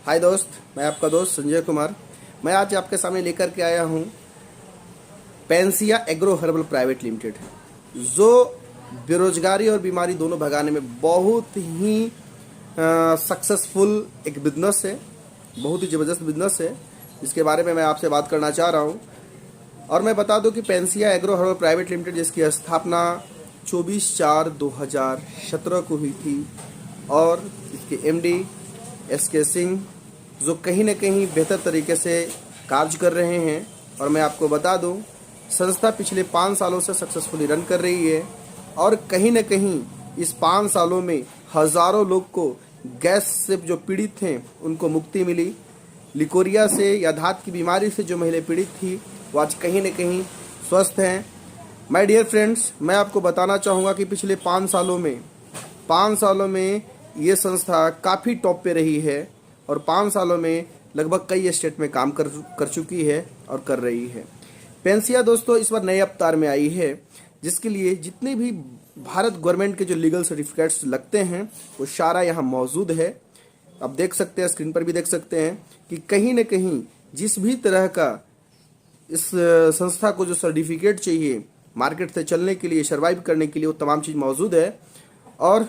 हाय दोस्त, मैं आपका दोस्त संजय कुमार। मैं आज आपके सामने लेकर के आया हूँ Pensiya agro herbal private limited, जो बेरोजगारी और बीमारी दोनों भगाने में बहुत ही सक्सेसफुल एक बिजनेस है। बहुत ही ज़बरदस्त बिजनेस है, जिसके बारे में मैं आपसे बात करना चाह रहा हूँ। और मैं बता दूं कि Pensiya agro herbal private limited, जिसकी स्थापना 24/4/2017 को हुई थी, और इसके एमडी SK सिंह जो कहीं न कहीं बेहतर तरीके से कार्य कर रहे हैं। और मैं आपको बता दूं, संस्था पिछले 5 सालों से सक्सेसफुली रन कर रही है, और कहीं न कहीं इस 5 सालों में हज़ारों लोग को गैस से जो पीड़ित थे उनको मुक्ति मिली। लिकोरिया से या धात की बीमारी से जो महिलाएं पीड़ित थी वो आज कहीं न कहीं स्वस्थ हैं। माय डियर फ्रेंड्स, मैं आपको बताना चाहूँगा कि पिछले 5 सालों में ये संस्था काफ़ी टॉप पे रही है, और 5 सालों में लगभग कई स्टेट में काम कर चुकी है और कर रही है। पेंसिया दोस्तों इस बार नए अवतार में आई है, जिसके लिए जितने भी भारत गवर्नमेंट के जो लीगल सर्टिफिकेट्स लगते हैं वो सारा यहाँ मौजूद है। आप देख सकते हैं, स्क्रीन पर भी देख सकते हैं कि कहीं न कहीं जिस भी तरह का इस संस्था को जो सर्टिफिकेट चाहिए मार्केट से चलने के लिए, सर्वाइव करने के लिए, वो तमाम चीज़ मौजूद है। और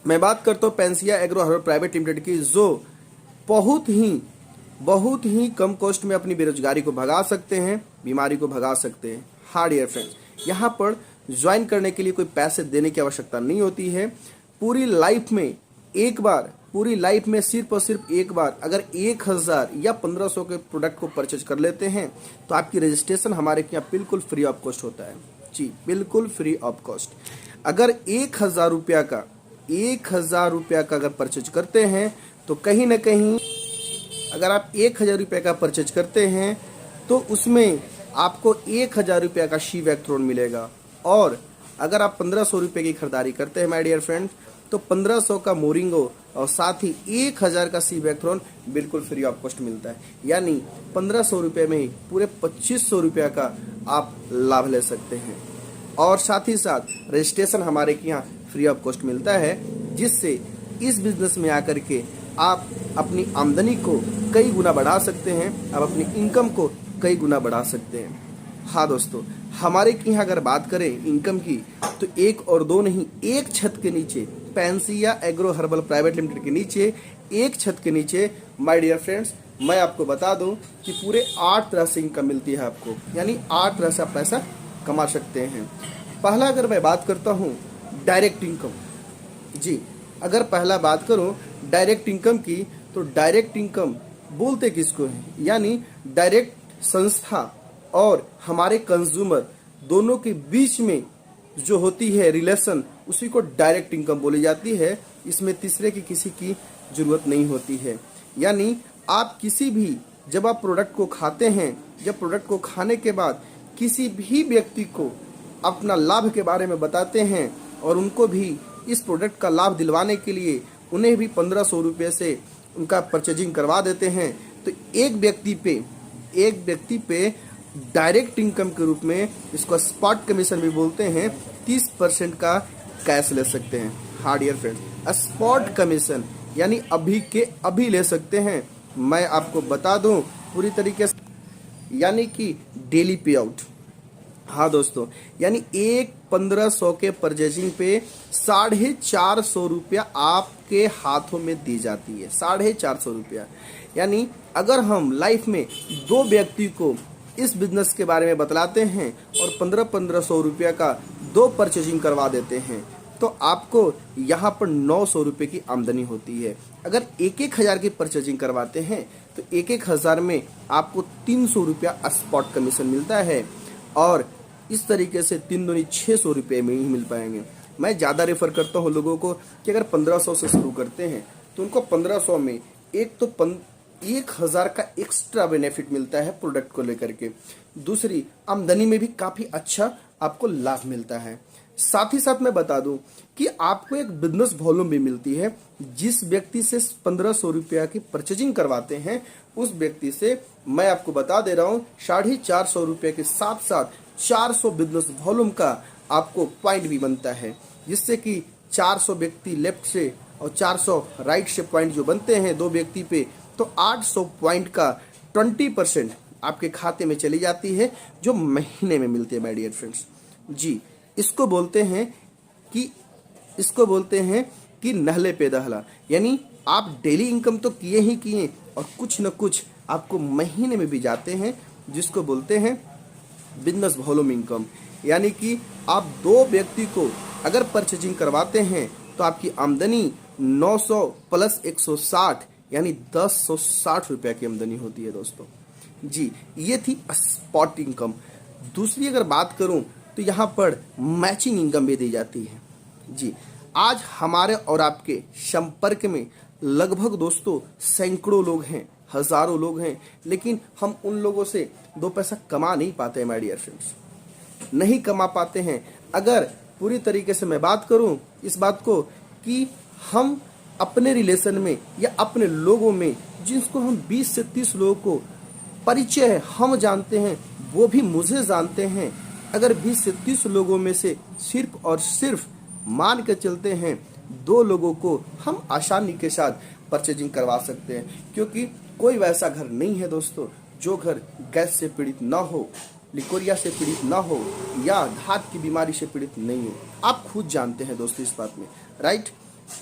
मैं बात करता हूँ Pensiya agro herbal private limited की, जो बहुत ही कम कॉस्ट में अपनी बेरोजगारी को भगा सकते हैं, बीमारी को भगा सकते हैं। हाँ डियर फ्रेंड्स, यहाँ पर ज्वाइन करने के लिए कोई पैसे देने की आवश्यकता नहीं होती है। पूरी लाइफ में सिर्फ और सिर्फ एक बार अगर 1000 या 1500 के प्रोडक्ट को परचेज कर लेते हैं तो आपकी रजिस्ट्रेशन हमारे यहाँ बिल्कुल फ्री ऑफ कॉस्ट होता है। जी, बिल्कुल फ्री ऑफ कॉस्ट। अगर 1000 रुपया का अगर परचेज करते हैं तो कहीं ना कहीं, अगर आप 1000 रुपये का परचेज करते हैं तो उसमें आपको 1000 रुपये का शी वैक्ट्रोन मिलेगा। और अगर आप 1500 रुपये की खरीदारी करते हैं माय डियर फ्रेंड्स, तो 1500 का मोरिंगो और साथ ही 1000 का सी वैक्ट्रोन बिल्कुल फ्री ऑफ कॉस्ट मिलता है। यानी 1500 रुपये में ही पूरे 2500 रुपये का आप लाभ ले सकते हैं। और साथ ही साथ रजिस्ट्रेशन हमारे यहाँ फ्री ऑफ कॉस्ट मिलता है, जिससे इस बिजनेस में आकर के आप अपनी आमदनी को कई गुना बढ़ा सकते हैं, आप अपनी इनकम को कई गुना बढ़ा सकते हैं। हाँ दोस्तों, हमारे यहाँ अगर बात करें इनकम की, तो एक और दो नहीं, एक छत के नीचे, Pensiya agro herbal private limited के नीचे, एक छत के नीचे माय डियर फ्रेंड्स, मैं आपको बता दूं कि पूरे 8 तरह से इनकम मिलती है आपको। यानी 8 तरह से आप पैसा कमा सकते हैं। पहला अगर मैं बात करता हूँ डायरेक्ट इनकम। जी, अगर पहला बात करूं डायरेक्ट इनकम की, तो डायरेक्ट इनकम बोलते किसको है? यानी डायरेक्ट संस्था और हमारे कंज्यूमर दोनों के बीच में जो होती है रिलेशन, उसी को डायरेक्ट इनकम बोली जाती है। इसमें तीसरे की किसी की जरूरत नहीं होती है। यानी आप किसी भी, जब आप प्रोडक्ट को खाते हैं, जब प्रोडक्ट को खाने के बाद किसी भी व्यक्ति को अपना लाभ के बारे में बताते हैं और उनको भी इस प्रोडक्ट का लाभ दिलवाने के लिए उन्हें भी 1500 रुपये से उनका परचेजिंग करवा देते हैं, तो एक व्यक्ति पे डायरेक्ट इनकम के रूप में, इसको स्पॉट कमीशन भी बोलते हैं, 30% का कैश ले सकते हैं। हाँ डियर फ्रेंड्स, स्पॉट कमीशन यानी अभी के अभी ले सकते हैं। मैं आपको बता दूं पूरी तरीके से, यानी कि डेली पे आउट। हाँ दोस्तों, यानी 1500 के परचेजिंग पे 450 रुपया आपके हाथों में दी जाती है। 450 रुपया। यानी अगर हम लाइफ में 2 व्यक्ति को इस बिजनेस के बारे में बतलाते हैं और 1500 रुपया का 2 परचेजिंग करवा देते हैं, तो आपको यहाँ पर 900 रुपये की आमदनी होती है। अगर 1,000 की परचेजिंग करवाते हैं तो 1,000 में आपको 300 रुपया स्पॉट कमीशन मिलता है, और इस तरीके से 3 दूनी 600 रुपये में ही मिल पाएंगे। मैं ज़्यादा रेफर करता हूँ लोगों को कि अगर 1500 से शुरू करते हैं तो उनको 1500 में एक तो 1000 का एक्स्ट्रा बेनिफिट मिलता है प्रोडक्ट को लेकर के, दूसरी आमदनी में भी काफ़ी अच्छा आपको लाभ मिलता है। साथ ही साथ मैं बता दूं कि आपको एक बिजनेस वॉल्यूम भी मिलती है। जिस व्यक्ति से 1500 रुपया की परचेजिंग करवाते हैं, उस व्यक्ति से मैं आपको बता दे रहा हूँ 450 रुपये के साथ साथ 400 बिजनेस वॉल्यूम का आपको पॉइंट भी बनता है, जिससे कि 400 व्यक्ति लेफ्ट से और 400 राइट से पॉइंट जो बनते हैं 2 व्यक्ति पे, तो 800 पॉइंट का 20% आपके खाते में चली जाती है, जो महीने में मिलती है माय डियर फ्रेंड्स। जी, इसको बोलते हैं कि नहले पे दहला, यानी आप डेली इनकम तो किए ही किए और कुछ न कुछ आपको महीने में भी जाते हैं, जिसको बोलते हैं बिजनेस वॉल्यूम इनकम। यानी कि आप 2 व्यक्ति को अगर परचेजिंग करवाते हैं तो आपकी आमदनी 900 प्लस 160 यानी 1060 रुपये की आमदनी होती है दोस्तों। जी, ये थी स्पॉट इनकम। दूसरी अगर बात करूं तो यहाँ पर मैचिंग इनकम भी दी जाती है। जी, आज हमारे और आपके संपर्क में लगभग दोस्तों सैकड़ों लोग हैं, हजारों लोग हैं, लेकिन हम उन लोगों से 2 पैसा कमा नहीं पाते हैं माय डियर फ्रेंड्स, नहीं कमा पाते हैं। अगर पूरी तरीके से मैं बात करूं इस बात को कि हम अपने रिलेशन में या अपने लोगों में जिसको हम 20 से 30 लोगों को परिचय है, हम जानते हैं, वो भी मुझे जानते हैं, अगर 20 से 30 लोगों में से सिर्फ और सिर्फ मान के चलते हैं 2 लोगों को हम आसानी के साथ परचेजिंग करवा सकते हैं, क्योंकि कोई वैसा घर नहीं है दोस्तों जो घर गैस से पीड़ित ना हो, लिकोरिया से पीड़ित ना हो या धात की बीमारी से पीड़ित नहीं हो। आप खुद जानते हैं दोस्तों इस बात में, राइट।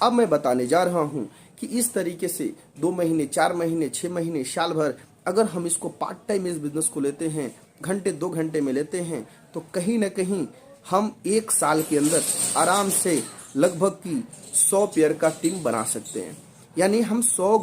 अब मैं बताने जा रहा हूं कि इस तरीके से 2 महीने, 4 महीने, 6 महीने, साल भर अगर हम इसको पार्ट टाइम इस बिजनेस को लेते हैं, घंटे 2 घंटे में लेते हैं, तो कहीं ना कहीं हम 1 साल के अंदर आराम से लगभग की 100 पेयर का टीम बना सकते हैं। यानी हम 100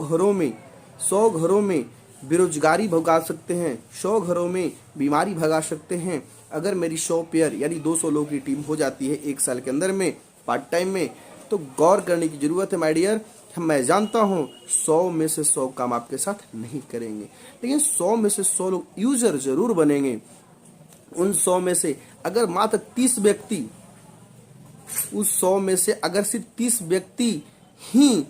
घरों में बेरोजगारी भगा सकते हैं, 100 घरों में बीमारी भगा सकते हैं। अगर मेरी 100 पेयर यानी 200 लोगों की टीम हो जाती है 1 साल के अंदर में पार्ट टाइम में, तो गौर करने की जरूरत है माय डियर। मैं जानता हूँ 100 में से 100 काम आपके साथ नहीं करेंगे, लेकिन 100 में से 100 लोग यूजर जरूर बनेंगे। उन 100 में से अगर मात्र 30 व्यक्ति, उस 100 में से अगर सिर्फ 30 व्यक्ति ही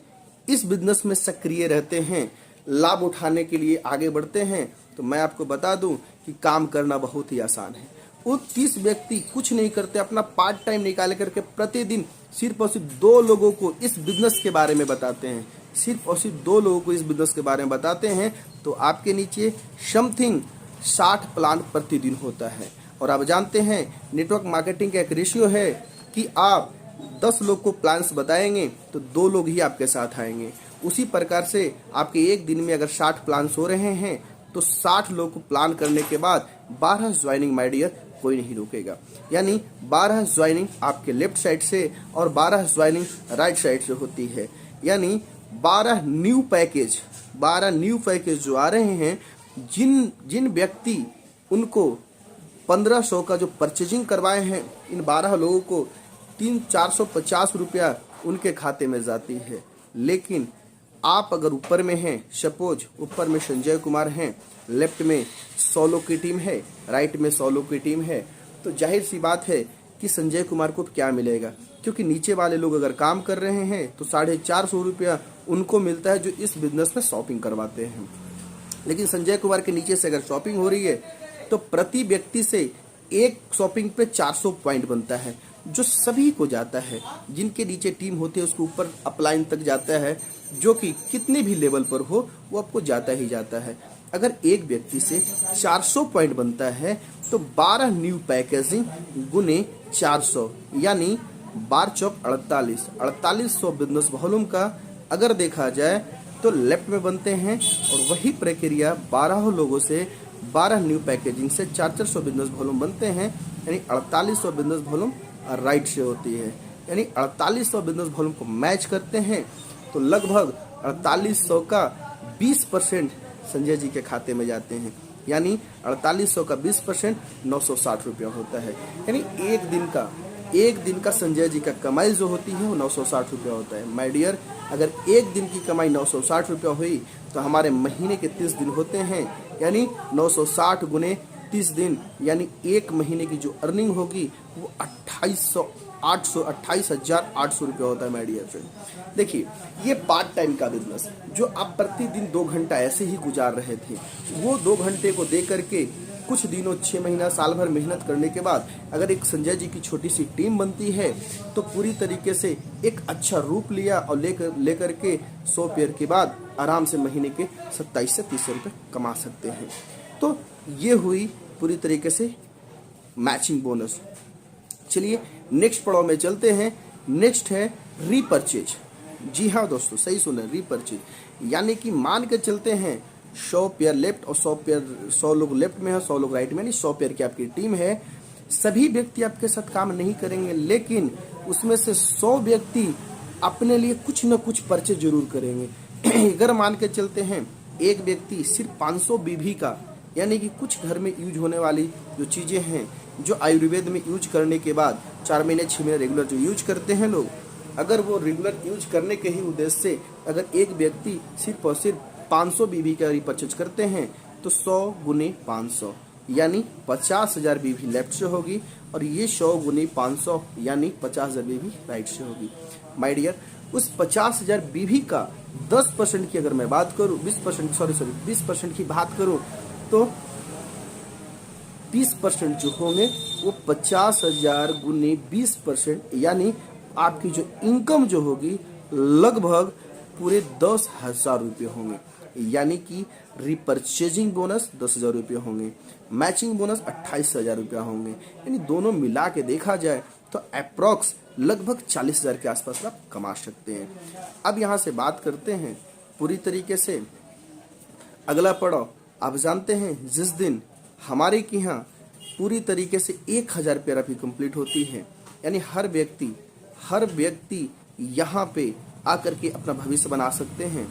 इस बिजनेस में सक्रिय रहते हैं, लाभ उठाने के लिए आगे बढ़ते हैं, तो मैं आपको बता दूं कि काम करना बहुत ही आसान है। वो 30 व्यक्ति कुछ नहीं करते, अपना पार्ट टाइम निकाल करके प्रतिदिन सिर्फ और सिर्फ 2 लोगों को इस बिजनेस के बारे में बताते हैं, सिर्फ और सिर्फ 2 लोगों को इस बिजनेस के बारे में बताते हैं, तो आपके नीचे समथिंग 60 प्लान प्रतिदिन होता है। और आप जानते हैं नेटवर्क मार्केटिंग का एक रेशियो है कि आप 10 लोग को प्लान्स बताएंगे तो 2 लोग ही आपके साथ आएंगे। उसी प्रकार से आपके एक दिन में अगर 60 प्लान्स हो रहे हैं तो 60 लोग को प्लान करने के बाद 12 ज्वाइनिंग माय डियर कोई नहीं रोकेगा। यानी 12 ज्वाइनिंग आपके लेफ्ट साइड से और 12 ज्वाइनिंग राइट साइड से होती है। यानी 12 न्यू पैकेज जो आ रहे हैं, जिन व्यक्ति उनको 1500 का जो परचेजिंग करवाए हैं, इन 12 लोगों को 450 रुपया उनके खाते में जाती है। लेकिन आप अगर ऊपर में हैं, सपोज ऊपर में संजय कुमार हैं, लेफ्ट में 100 लोग की टीम है, राइट में 100 लोग की टीम है, तो जाहिर सी बात है कि संजय कुमार को क्या मिलेगा, क्योंकि नीचे वाले लोग अगर काम कर रहे हैं तो 450 रुपया उनको मिलता है जो इस बिजनेस में शॉपिंग करवाते हैं। लेकिन संजय कुमार के नीचे से अगर शॉपिंग हो रही है तो प्रति व्यक्ति से एक शॉपिंग पे 400 पॉइंट बनता है, जो सभी को जाता है। जिनके नीचे टीम होती है उसके ऊपर अपलाइन तक जाता है, जो कि कितने भी लेवल पर हो वो आपको जाता ही जाता है। अगर एक व्यक्ति से 400 पॉइंट बनता है तो 12 न्यू पैकेजिंग गुने 400 यानी 12 चौक 4800 बिजनेस वॉल्यूम का अगर देखा जाए तो लेफ्ट में बनते हैं। और वही प्रक्रिया 12 लोगों से 12 न्यू पैकेजिंग से 400 बिजनेस वॉल्यूम बनते हैं, यानी 4800 बिजनेस वॉल्यूम राइट से होती है। यानी 4800 बिजनेस वॉल्यूम को मैच करते हैं तो लगभग 4800 का 20% संजय जी के खाते में जाते हैं। यानी 4800 का 20% 960 रुपया होता है। यानी एक दिन का संजय जी का कमाई जो होती है वो 960 रुपया होता है। माय डियर, अगर एक दिन की कमाई 960 रुपया हुई तो हमारे महीने के 30 दिन होते हैं, यानी 960 गुने 30 दिन, यानी एक महीने की जो अर्निंग होगी वो 28,800 रुपया होता है माय डियर फ्रेंड। देखिए, ये पार्ट टाइम का बिजनेस जो आप प्रतिदिन 2 घंटा ऐसे ही गुजार रहे थे, वो 2 घंटे को दे करके कुछ दिनों, 6 महीना, साल भर मेहनत करने के बाद अगर एक संजय जी की छोटी सी टीम बनती है तो पूरी तरीके से एक अच्छा रूप लिया और लेकर के 100 पेयर के बाद आराम से महीने के 27 से 30 रुपये कमा सकते हैं। तो ये हुई पूरी तरीके से मैचिंग बोनस। चलिए नेक्स्ट पड़ाव में चलते हैं। नेक्स्ट है रीपरचेज। जी हाँ दोस्तों, सही सुने, रीपरचेज। यानी कि मान के चलते हैं 100 पेयर लेफ्ट और 100 लोग लेफ्ट में है, 100 लोग राइट में, यानी 100 पेयर की आपकी टीम है। सभी व्यक्ति आपके साथ काम नहीं करेंगे, लेकिन उसमें से 100 व्यक्ति अपने लिए कुछ न कुछ परचेज जरूर करेंगे। अगर मान के चलते हैं एक व्यक्ति सिर्फ 500 बीवी का, यानी कि कुछ घर में यूज होने वाली जो चीज़ें हैं, जो आयुर्वेद में यूज करने के बाद 4 महीने 6 महीने रेगुलर जो यूज करते हैं लोग, अगर वो रेगुलर यूज करने के ही उद्देश्य से अगर एक व्यक्ति सिर्फ और सिर्फ 500 बीवी का रिपर्चेज करते हैं तो 100 गुने 500 यानी 50,000 बीवी लेफ्ट से होगी, और ये 100 गुने 500 यानी 50,000 बीवी राइट से होगी। माय डियर, उस 50,000 बीवी का 10% की अगर मैं बात करूं, 20% की बात करूं तो 20% जो होंगे वो 50,000 गुने 20% यानी आपकी जो इनकम जो होगी लगभग पूरे 10,000 रुपये होंगे। यानी कि रिपर्चेजिंग बोनस 10,000 रुपये होंगे, मैचिंग बोनस 28,000 रुपया होंगे। यानी दोनों मिला के देखा जाए तो अप्रॉक्स लगभग 40,000 के आसपास आप कमा सकते हैं। अब यहाँ से बात करते हैं पूरी तरीके से अगला पड़ाव। आप जानते हैं जिस दिन हमारे के यहाँ पूरी तरीके से 1,000 पेयर आपकी कंप्लीट होती है, यानी हर व्यक्ति यहाँ पे आकर के अपना भविष्य बना सकते हैं।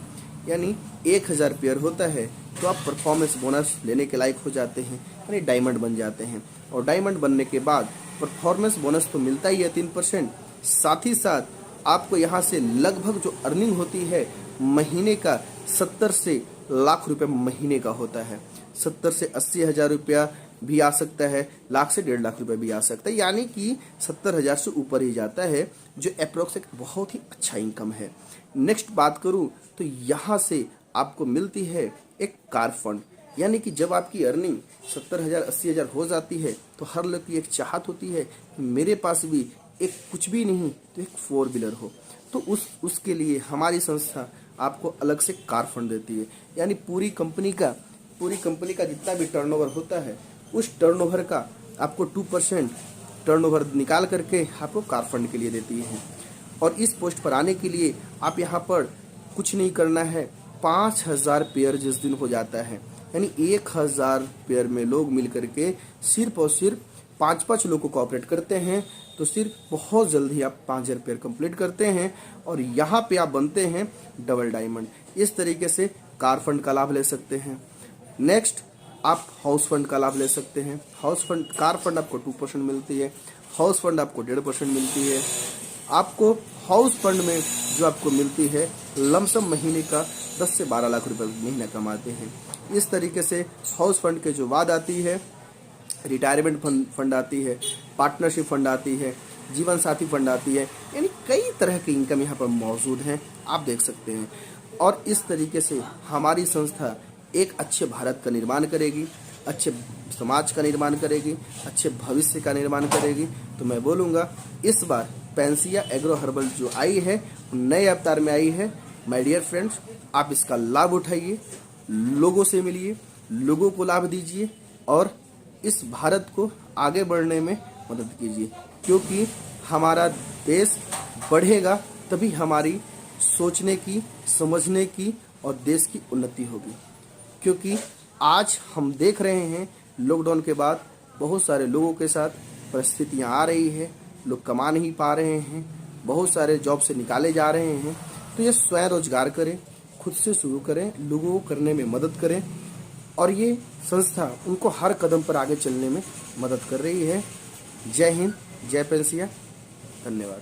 यानी 1,000 पेयर होता है तो आप परफॉर्मेंस बोनस लेने के लायक हो जाते हैं, यानी डायमंड बन जाते हैं। और डायमंड बनने के बाद परफॉर्मेंस बोनस तो मिलता ही है 3%, साथ ही साथ आपको यहाँ से लगभग जो अर्निंग होती है महीने का 70 से लाख रुपए महीने का होता है। 70 से 80,000 रुपया भी आ सकता है, लाख से 1.5 लाख रुपए भी आ सकता है, यानी कि 70,000 से ऊपर ही जाता है, जो अप्रोक्स एक बहुत ही अच्छा इनकम है। नेक्स्ट बात करूं तो यहाँ से आपको मिलती है एक कार फंड। यानी कि जब आपकी अर्निंग 70,000 80,000 हो जाती है तो हर लोग की एक चाहत होती है कि मेरे पास भी एक कुछ भी नहीं तो एक 4 व्हीलर हो। तो उसके लिए हमारी संस्था आपको अलग से कार फंड देती है। यानी पूरी कंपनी का जितना भी टर्नओवर होता है उस टर्नओवर का आपको 2% टर्नओवर निकाल करके आपको कार फंड के लिए देती है। और इस पोस्ट पर आने के लिए आप यहाँ पर कुछ नहीं करना है, 5,000 पेयर जिस दिन हो जाता है, यानी 1,000 पेयर में लोग मिल करके सिर्फ और सिर्फ 5-5 लोग को कोऑपरेट करते हैं तो सिर्फ बहुत जल्दी आप 5,000 पेयर कंप्लीट करते हैं और यहाँ पे आप बनते हैं डबल डायमंड। इस तरीके से कार फंड का लाभ ले सकते हैं। नेक्स्ट आप हाउस फंड का लाभ ले सकते हैं। हाउस फंड, कार फंड आपको 2% मिलती है, हाउस फंड आपको 1.5% मिलती है। आपको हाउस फंड में जो आपको मिलती है लमसम महीने का 10 से 12 लाख रुपए महीना कमाते हैं। इस तरीके से हाउस फंड के जो बाद आती है रिटायरमेंट फंड आती है, पार्टनरशिप फंड आती है, जीवन साथी फंड आती है, यानी कई तरह की इनकम यहाँ पर मौजूद हैं, आप देख सकते हैं। और इस तरीके से हमारी संस्था एक अच्छे भारत का निर्माण करेगी, अच्छे समाज का निर्माण करेगी, अच्छे भविष्य का निर्माण करेगी। तो मैं बोलूँगा इस बार पेंसिया एग्रो हर्बल जो आई है नए अवतार में आई है। माय डियर फ्रेंड्स, आप इसका लाभ उठाइए, लोगों से मिलिए, लोगों को लाभ दीजिए और इस भारत को आगे बढ़ने में मदद कीजिए, क्योंकि हमारा देश बढ़ेगा तभी हमारी सोचने की, समझने की और देश की उन्नति होगी। क्योंकि आज हम देख रहे हैं लॉकडाउन के बाद बहुत सारे लोगों के साथ परिस्थितियां आ रही है, लोग कमा नहीं पा रहे हैं, बहुत सारे जॉब से निकाले जा रहे हैं। तो ये स्वयं रोजगार करें, खुद से शुरू करें, लोगों को करने में मदद करें और ये संस्था उनको हर कदम पर आगे चलने में मदद कर रही है। जय हिंद, जय पेंसिया, धन्यवाद।